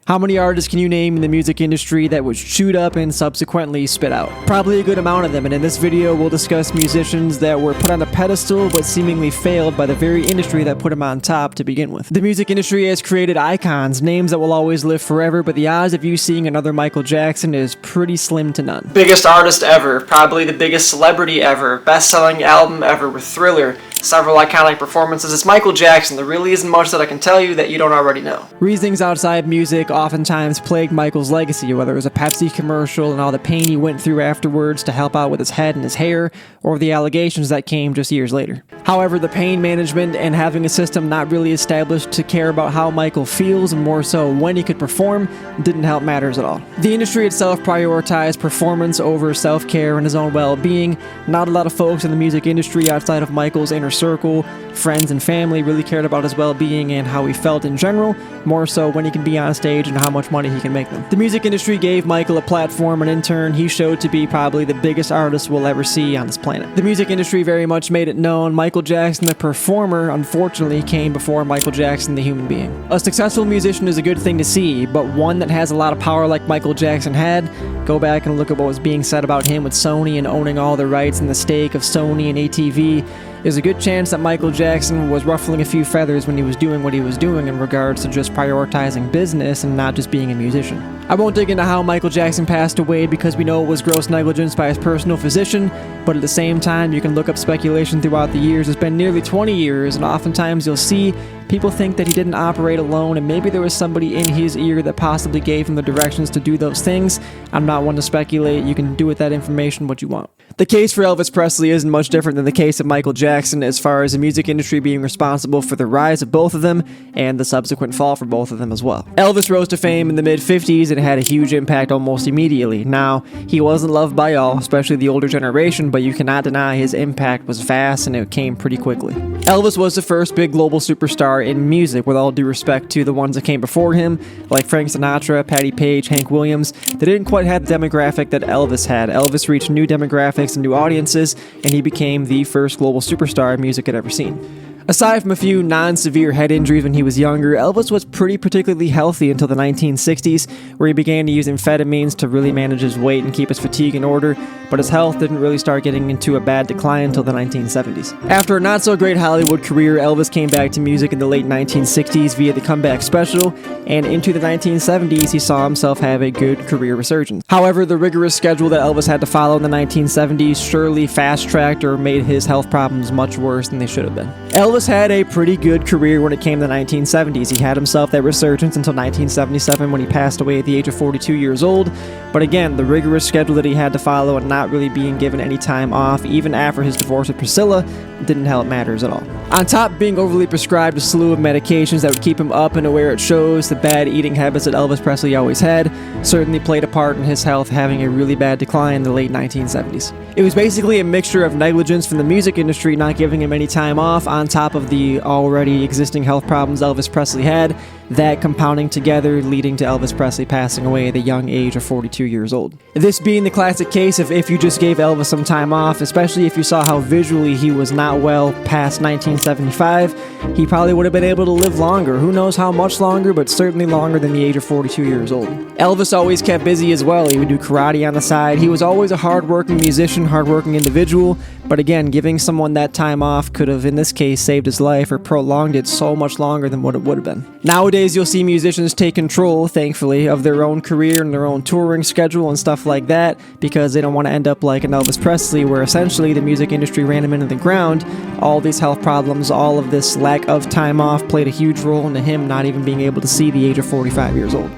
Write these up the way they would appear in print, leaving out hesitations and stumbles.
How many artists can you name in the music industry that was chewed up and subsequently spit out? Probably a good amount of them, and in this video we'll discuss musicians that were put on a pedestal but seemingly failed by the very industry that put them on top to begin with. The music industry has created icons, names that will always live forever, but the odds of you seeing another Michael Jackson is pretty slim to none. Biggest artist ever, probably the biggest celebrity ever, best-selling album ever with Thriller, several iconic performances. It's Michael Jackson. There really isn't much that I can tell you that you don't already know. Reasons outside music oftentimes plagued Michael's legacy, whether it was a Pepsi commercial and all the pain he went through afterwards to help out with his head and his hair, or the allegations that came just years later. However, the pain management and having a system not really established to care about how Michael feels and more so when he could perform didn't help matters at all. The industry itself prioritized performance over self-care and his own well-being. Not a lot of folks in the music industry outside of Michael's inner circle, friends and family really cared about his well-being and how he felt in general, more so when he can be on stage and how much money he can make them. The music industry gave Michael a platform, and in turn he showed to be probably the biggest artist we'll ever see on this planet. The music industry very much made it known Michael Jackson the performer unfortunately came before Michael Jackson the human being. A successful musician is a good thing to see, but one that has a lot of power like Michael Jackson had, go back and look at what was being said about him with Sony and owning all the rights and the stake of Sony and ATV. There's a good chance that Michael Jackson was ruffling a few feathers when he was doing what he was doing in regards to just prioritizing business and not just being a musician. I won't dig into how Michael Jackson passed away because we know it was gross negligence by his personal physician, but at the same time you can look up speculation throughout the years. It's been nearly 20 years, and oftentimes you'll see people think that he didn't operate alone and maybe there was somebody in his ear that possibly gave him the directions to do those things. I'm not one to speculate. You can do with that information what you want. The case for Elvis Presley isn't much different than the case of Michael Jackson as far as the music industry being responsible for the rise of both of them and the subsequent fall for both of them as well. Elvis rose to fame in the mid-50s and had a huge impact almost immediately. Now, he wasn't loved by all, especially the older generation, but you cannot deny his impact was vast and it came pretty quickly. Elvis was the first big global superstar in music, with all due respect to the ones that came before him, like Frank Sinatra, Patti Page, Hank Williams. They didn't quite have the demographic that Elvis had. Elvis reached new demographics and new audiences, and he became the first global superstar music had ever seen. Aside from a few non-severe head injuries when he was younger, Elvis was pretty particularly healthy until the 1960s, where he began to use amphetamines to really manage his weight and keep his fatigue in order, but his health didn't really start getting into a bad decline until the 1970s. After a not-so-great Hollywood career, Elvis came back to music in the late 1960s via the Comeback Special, and into the 1970s he saw himself have a good career resurgence. However, the rigorous schedule that Elvis had to follow in the 1970s surely fast-tracked or made his health problems much worse than they should have been. Elvis had a pretty good career when it came to the 1970s. He had himself that resurgence until 1977 when he passed away at the age of 42 years old, but again, the rigorous schedule that he had to follow and not really being given any time off, even after his divorce with Priscilla, didn't help matters at all. On top of being overly prescribed a slew of medications that would keep him up and aware it shows, the bad eating habits that Elvis Presley always had certainly played a part in his health having a really bad decline in the late 1970s. It was basically a mixture of negligence from the music industry not giving him any time off on top of the already existing health problems Elvis Presley had, that compounding together leading to Elvis Presley passing away at the young age of 42 years old. This being the classic case of if you just gave Elvis some time off, especially if you saw how visually he was not well past 1975, he probably would have been able to live longer. Who knows how much longer, but certainly longer than the age of 42 years old. Elvis always kept busy as well. He would do karate on the side. He was always a hard-working musician, hard-working individual, but again, giving someone that time off could have, in this case, saved his life or prolonged it so much longer than what it would have been. Nowadays, you'll see musicians take control, thankfully, of their own career and their own touring schedule and stuff like that because they don't want to end up like an Elvis Presley where essentially the music industry ran him into the ground. All these health problems, all of this lack of time off played a huge role into him not even being able to see the age of 45 years old.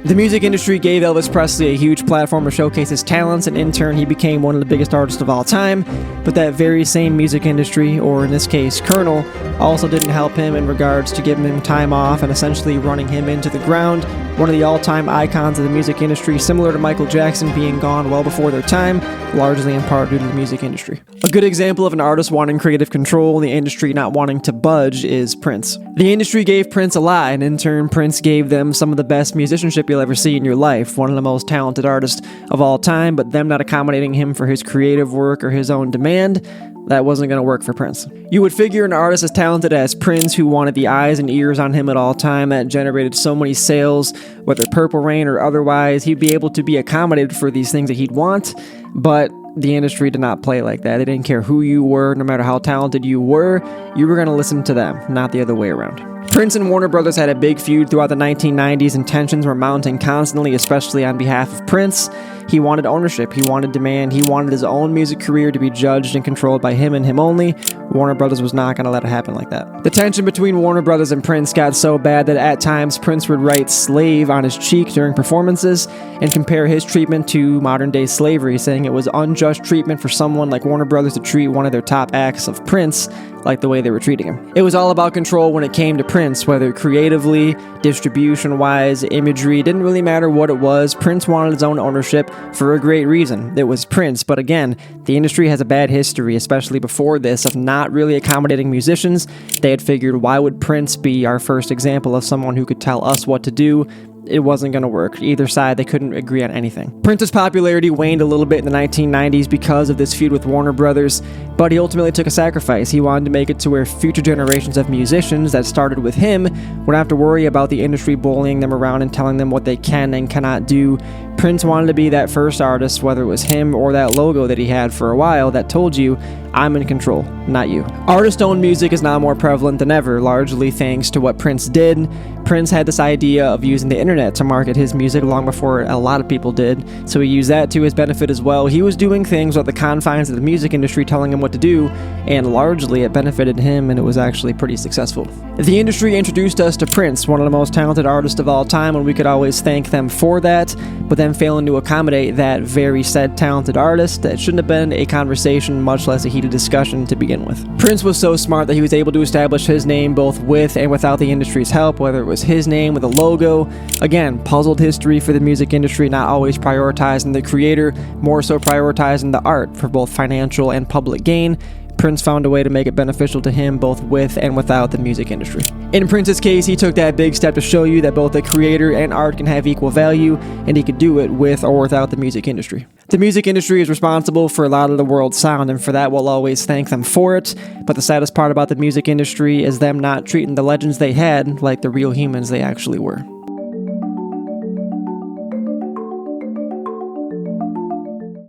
The music industry gave Elvis Presley a huge platform to showcase his talents, and in turn he became one of the biggest artists of all time, but that very same music industry, or in this case Colonel, also didn't help him in regards to giving him time off and essentially running him into the ground. One of the all-time icons of the music industry, similar to Michael Jackson being gone well before their time, largely in part due to the music industry. A good example of an artist wanting creative control and the industry not wanting to budge is Prince. The industry gave Prince a lot, and in turn Prince gave them some of the best musicianship you'll ever see in your life, one of the most talented artists of all time, but them not accommodating him for his creative work or his own demand That wasn't going to work for Prince. You would figure an artist as talented as Prince, who wanted the eyes and ears on him at all time, that generated so many sales, whether Purple Rain or otherwise, he'd be able to be accommodated for these things that he'd want, but the industry did not play like that. They didn't care who you were, no matter how talented you were going to listen to them, not the other way around. Prince and Warner Brothers had a big feud throughout the 1990s, and tensions were mounting constantly, especially on behalf of Prince. He wanted ownership, he wanted demand, he wanted his own music career to be judged and controlled by him and him only. Warner Brothers was not going to let it happen like that. The tension between Warner Brothers and Prince got so bad that at times Prince would write "slave" on his cheek during performances and compare his treatment to modern-day slavery, saying it was unjust treatment for someone like Warner Brothers to treat one of their top acts of Prince like the way they were treating him. It was all about control when it came to Prince, whether creatively, distribution-wise, imagery, didn't really matter what it was. Prince wanted his own ownership for a great reason. It was Prince, but again, the industry has a bad history, especially before this, of not really accommodating musicians. They had figured, why would Prince be our first example of someone who could tell us what to do? It wasn't going to work. Either side, they couldn't agree on anything. Prince's popularity waned a little bit in the 1990s because of this feud with Warner Brothers, but he ultimately took a sacrifice. He wanted to make it to where future generations of musicians that started with him would have to worry about the industry bullying them around and telling them what they can and cannot do. Prince wanted to be that first artist, whether it was him or that logo that he had for a while, that told you, I'm in control, not you. Artist-owned music is now more prevalent than ever, largely thanks to what Prince did. Prince had this idea of using the internet to market his music long before a lot of people did, so he used that to his benefit as well. He was doing things at the confines of the music industry telling him what to do, and largely it benefited him, and it was actually pretty successful. The industry introduced us to Prince, one of the most talented artists of all time, and we could always thank them for that, but then failing to accommodate that very said talented artist, that shouldn't have been a conversation, much less a heated discussion to begin with. Prince was so smart that he was able to establish his name both with and without the industry's help, whether it was his name with a logo. Again, puzzled history for the music industry, not always prioritizing the creator, more so prioritizing the art for both financial and public gain. Prince found a way to make it beneficial to him both with and without the music industry. In Prince's case, he took that big step to show you that both the creator and art can have equal value, and he could do it with or without the music industry. The music industry is responsible for a lot of the world's sound, and for that we'll always thank them for it, but the saddest part about the music industry is them not treating the legends they had like the real humans they actually were.